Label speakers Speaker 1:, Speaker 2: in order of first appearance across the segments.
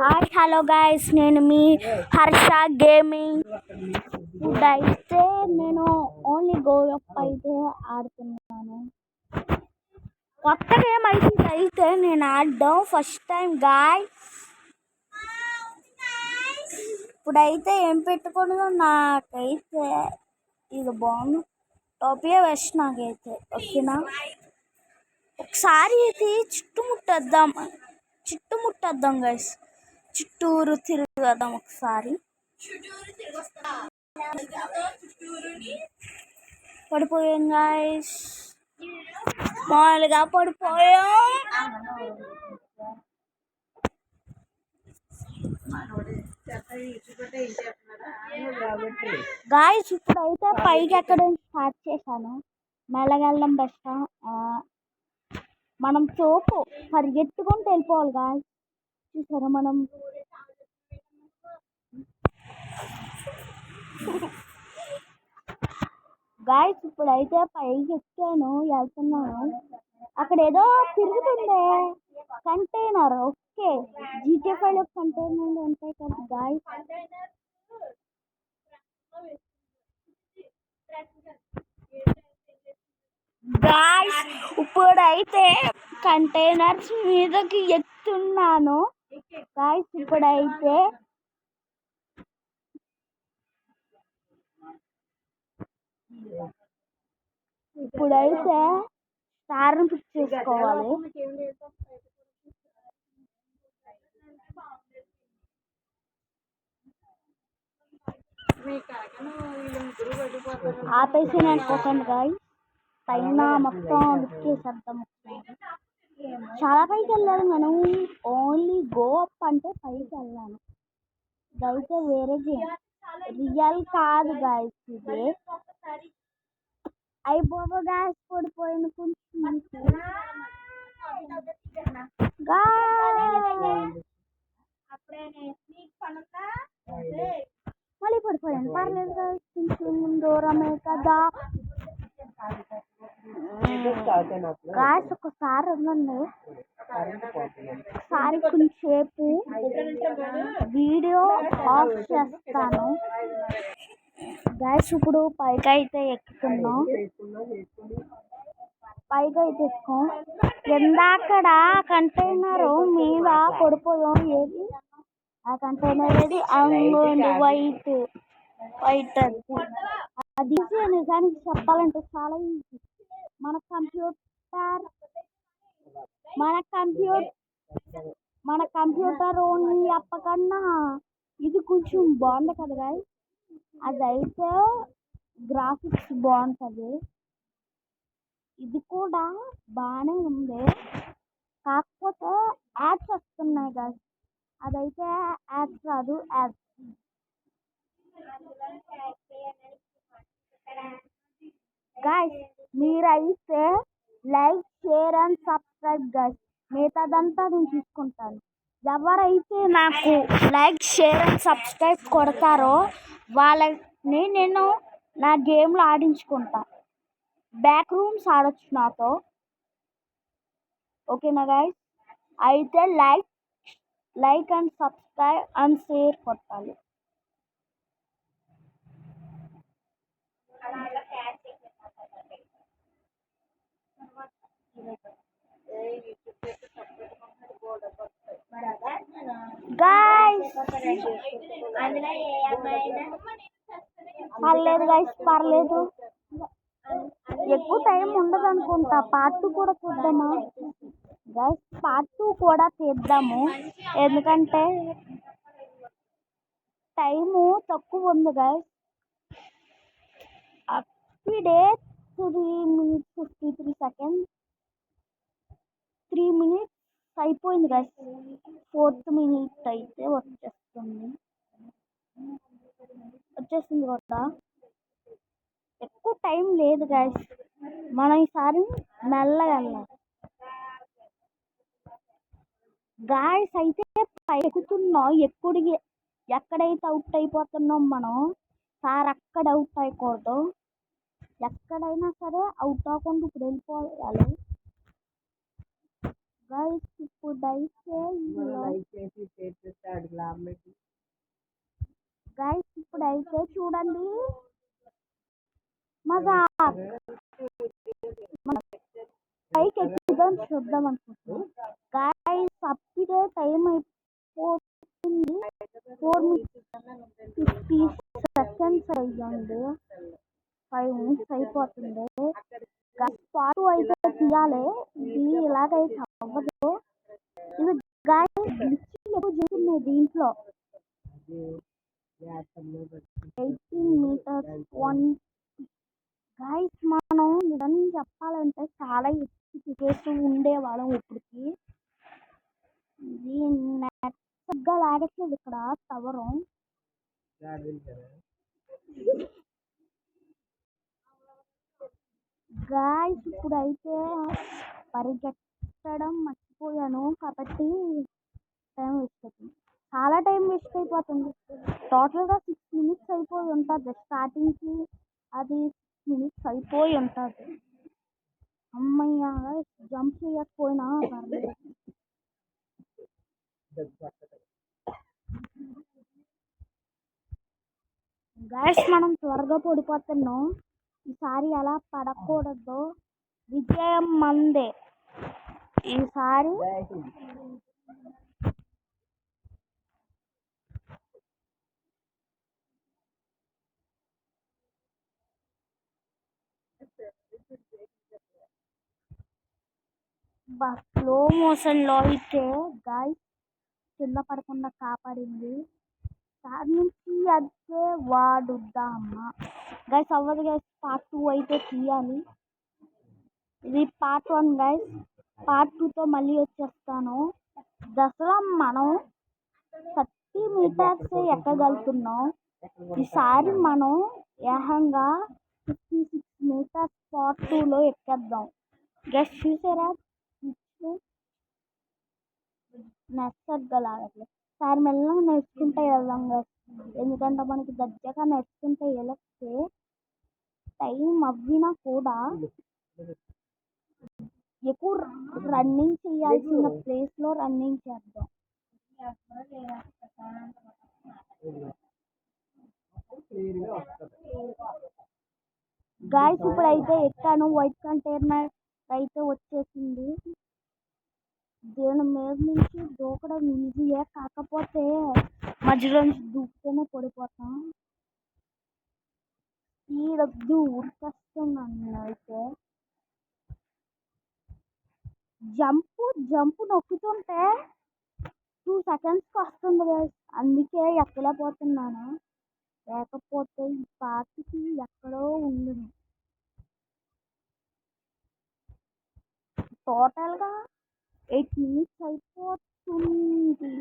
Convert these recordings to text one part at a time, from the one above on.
Speaker 1: Hi hello guys, నేను మీ Harsha gaming. ఇప్పుడైతే నేను ఓన్లీ గోయప్ అయితే ఆడుతున్నాను. కొత్త గేమ్ అయితే నేను ఆడడం ఫస్ట్ టైం గాయస్. ఇప్పుడైతే ఏం పెట్టుకున్నా నాకైతే ఇది బాగుంది. టోపియా వెస్ట్ నాకైతే ఓకేనా. ఒకసారి అయితే చుట్టుముట్టేద్దాం గైస్. చుట్టూరు తిరగదాం ఒకసారి. పడిపోయాం గైస్, మామూలుగా పడిపోయాం గాయస్. ఇప్పుడైతే పైకి ఎక్కడం స్టార్ట్ చేశాను. మెల్లగెళ్ళడం బెస్ట్. మనం తోపు పరిగెత్తుకుంటూ వెళ్ళిపోవాలి గాయస్. చూసారా మనం గాయస్ ఇప్పుడైతే పైకి ఎక్కాను, వెళ్తున్నాను. అక్కడ ఏదో తిరుగుతుండే కంటైనర్. ఓకే, GTA 5 లో కంటైనర్ ఉంటాయి కదా గాయస్. గాయస్ ఇప్పుడైతే కంటైనర్స్ మీదకి ఎక్కుతున్నాను గాయస్. ఇప్పుడైతే స్టార్ని ఫిక్స్ చేసుకోవాలి. ఆపేసి నేను అనుకోకండి గాయస్, పైన మొత్తం లిఫ్ట్ చేసేద్దాం. చాలా పైకి వెళ్ళాలి మనం. ఓన్లీ గో అప్ అంటే పైకి వెళ్ళాను. ఇదైతే వేరే గేమ్, రియల్ కాదు గాయస్. ఇది అయిపోగా గ్యాస్ పడిపోయిన కొంచెం మళ్ళీ పడిపోయాను. పర్లేదు గాయస్, కొంచెం దూరమే కదా గాయస్. ఒకసారి ఉండండి, ఒకసారి కొంచెంసేపు వీడియో ఆఫ్ చేస్తాను గాయస్. ఇప్పుడు పైకి అయితే ఎక్కుతున్నాం. అక్కడ కంటైనర్ మీద పడిపోయాం. ఏది ఆ కంటైనర్? ఏది? అంగోండి వైట్ అది ఈజీ. నిజానికి చెప్పాలంటే చాలా ఈజీ. మన కంప్యూటర్ ఓన్లీ అప్పకన్నా ఇది కొంచెం బాగుంది కదా గాయస్. అదైతే గ్రాఫిక్స్ బాగుంటుంది. ఇది కూడా బాగానే ఉంది, కాకపోతే యాడ్స్ వస్తున్నాయి గాయస్. అదైతే యాడ్స్ కాదు, యాడ్స్. గాయస్ మీరైతే like, share and subscribe guys. మిగతాదంతా నేను చూసుకుంటాను. ఎవరైతే నాకు లైక్, షేర్ అండ్ సబ్స్క్రైబ్ కొడతారో వాళ్ళని నేను నా గేమ్లో ఆడించుకుంటా. బ్యాక్ రూమ్స్ ఆడొచ్చు నాతో, ఓకేనా గాయస్. అయితే like and subscribe and share కొట్టాలి. గాయస్ పర్లేదు గాయస్, పర్లేదు. ఎక్కువ టైం ఉండదు అనుకుంటా. పార్ట్ 2 కూడా చూద్దామా గైస్? పార్ట్ 2 కూడా తీద్దాము, ఎందుకంటే టైము తక్కువ ఉంది గైస్. అప్పుడే 3 minutes 53 seconds. 3 minutes అయిపోయింది గైస్. 4th minute అయితే వచ్చేసింది కూడా. ఎక్కువ టైం లేదు గైస్, మనం ఈసారి మెల్లగా వెళ్ళాలి గాయస్. అయితే ఎక్కుతున్నాం. ఎక్కడైతే అవుట్ అయిపోతున్నాం మనం, సార్ అక్కడ అవుట్ అయిపోదు. ఎక్కడైనా సరే అవుట్ అవ్వకుండా ఇప్పుడు వెళ్ళిపోవాలి. గైస్ ఇప్పుడైతే గైస్ ఇప్పుడైతే చూడండి మజాక్ పైకి ఎక్కుదాం చూద్దాం అనుకుంటున్నాం గైస్ అప్పుడే టైం అయిపోతుంది 4:50 అయ్యండి 5 minutes అయిపోతుంది పాటు అయితే తీయాలి ఇది ఇలాగైతే అవ్వదు ఇది గైస్ ఎక్కువ చూస్తున్నాయి దీంట్లో 18 meters 1 గైస్ మనం నిజంగా చెప్పాలంటే చాలా ఎత్తుకేస్తూ ఉండేవాళ్ళం ఇప్పటికి ఇది నెట్గా లాగట్లేదు ఇక్కడ టవరం గాయస్ ఇప్పుడైతే పరిగెత్తడం మర్చిపోయాను కాబట్టి టైం వేస్ట్ అవుతుంది చాలా టైం వేస్ట్ అయిపోతుంది టోటల్గా 6 minutes అయిపోయి ఉంటుంది స్టార్టింగ్కి అది 6 minutes అయిపోయి ఉంటుంది అమ్మయ్య జంప్ చేయకపోయినా పర్లేదు గాయస్ మనం త్వరగా పడిపోతున్నాం ఈసారి ఎలా పడకూడదు విజయం మందే ఈసారి స్లో మోషన్లో అయితే గాయస్ కింద పడకుండా కాపాడింది దాని నుంచి అయితే వాడుద్దామా గైస్ అవ్వదు గైస్ పార్ట్ 2 అయితే తీయాలి ఇది పార్ట్ 1 గైస్ పార్ట్ 2తో మళ్ళీ వచ్చేస్తాను దసరా మనం 30 meters ఎక్కగలుగుతున్నాం ఈసారి మనం ఏకంగా 56 meters పార్ట్ 2లో ఎక్కేద్దాం గైస్ చూసారా నచ్చగా లాగట్లేదు సార్ మెల్లగా నేర్చుకుంటే వెళ్దాం గైస్ ఎందుకంటే మనకి దగ్గరగా నేర్చుకుంటే వెళ్తే టైం అవ్వినా కూడా ఎక్కువ రన్నింగ్ చేయాల్సిన ప్లేస్లో రన్నింగ్ చేద్దాం గాయస్ ఇప్పుడైతే ఎక్కాను వైట్ కంటైనర్ అయితే వచ్చేసింది దీని మీద నుంచి దూకడం ఈజీయే కాకపోతే మధ్యలో నుంచి దూకితేనే పడిపోతాం స్పీడ్ ఉరికేస్తున్నాను అయితే జంప్ నొక్కుతుంటే 2 seconds వస్తుంది అందుకే ఎక్కలేకపోతున్నాను లేకపోతే ఈ పార్టీకి ఎక్కడో ఉంది టోటల్గా 8 minutes అయిపోతుంది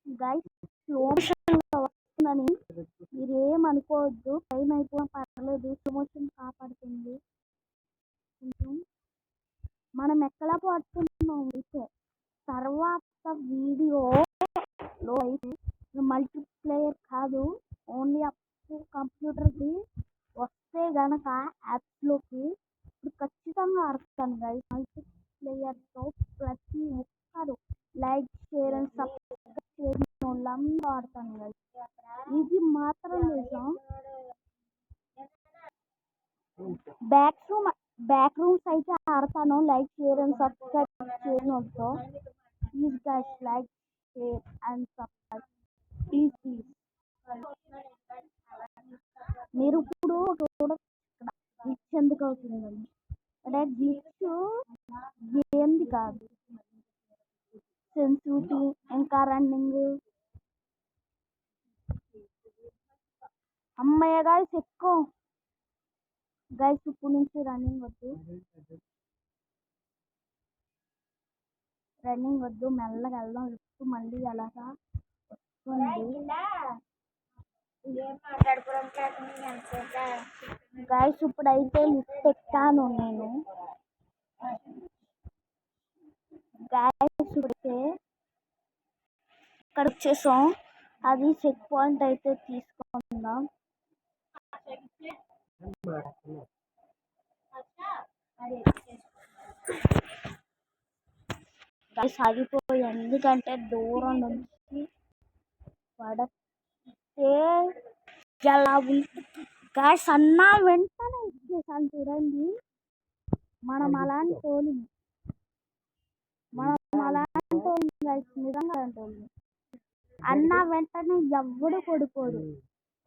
Speaker 1: గైస్ స్లో మోషన్లో వస్తుందని మీరేమనుకోవద్దు టైం అయిపోయినా పర్లేదు స్లో మోషన్ కాపాడుతుంది కొంచెం మనం ఎక్కలా పడుతున్నాం అయితే తర్వాత వీడియోలో అయితే మల్టీప్లేయర్ కాదు ఓన్లీ అప్ కంప్యూటర్కి వస్తే గనక యాప్లోకి ఇప్పుడు ఖచ్చితంగా ఆడతాను గైస్ మల్టీప్లేయర్తో ప్రతి ఒక్కరు లైక్ షేర్ అండ్ సబ్స్క్రైబ్ చేసిన వాళ్ళందరూ ఆడతాను గైస్ ఇది మాత్రం నిజం బ్యాక్ రూమ్స్ అయితే ఆడతాను లైక్ షేర్ అండ్ సబ్స్క్రైబ్ చేయడం వాళ్ళతో please guys like share and subscribe please మీరు ఇప్పుడు గ్లిచ్ ఎందుకు అవుతుందండి అంటే గ్లిచ్ గేమ్ది కాదు సెన్సిటివిటీ ఇంకా రన్నింగ్ అమ్మయ్య గైస్ ఎక్కువ గైస్ ఇప్పుడు నుంచి రన్నింగ్ వద్దు మెల్లగా వెళ్దాం లిఫ్ట్ మళ్ళీ అలాగా వస్తుంది గైస్ ఇప్పుడైతే లిఫ్ట్ ఎక్కాను నేను గాయస్ ఇప్పుడైతే ఇక్కడ వచ్చేసాం. అది చెక్ పాయింట్ అయితే తీసుకుందాం. గాయస్ ఆగిపోయి, ఎందుకంటే దూరం నుంచి పడితే ఎలా ఉంటుంది. గాయస్ అన్నా వెంటనే ఇచ్చేసాను చూడండి. మనం అలాంటి వాళ్ళు గాయస్, నిజంగా అలాంటి వాళ్ళు. అన్న వెంటనే ఎవడు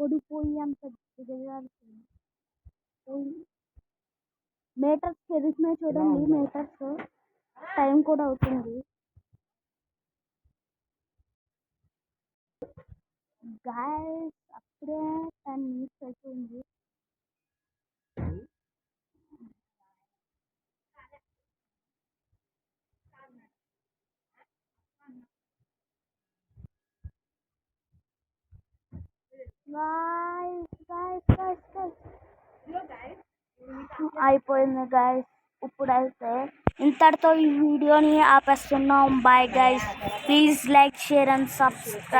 Speaker 1: పడిపోయి అంత మీటర్స్ పెరుగుతున్నాయి చూడండి. మీటర్స్ టైం కూడా అవుతుంది. గాయస్ అప్పుడే 10 minutes అయిపోయింది. అయిపోయింది గాయస్. ఇప్పుడైతే ఇంతటితో ఈ వీడియోని ఆపేస్తున్నాం. Bye guys. Please like, share and subscribe.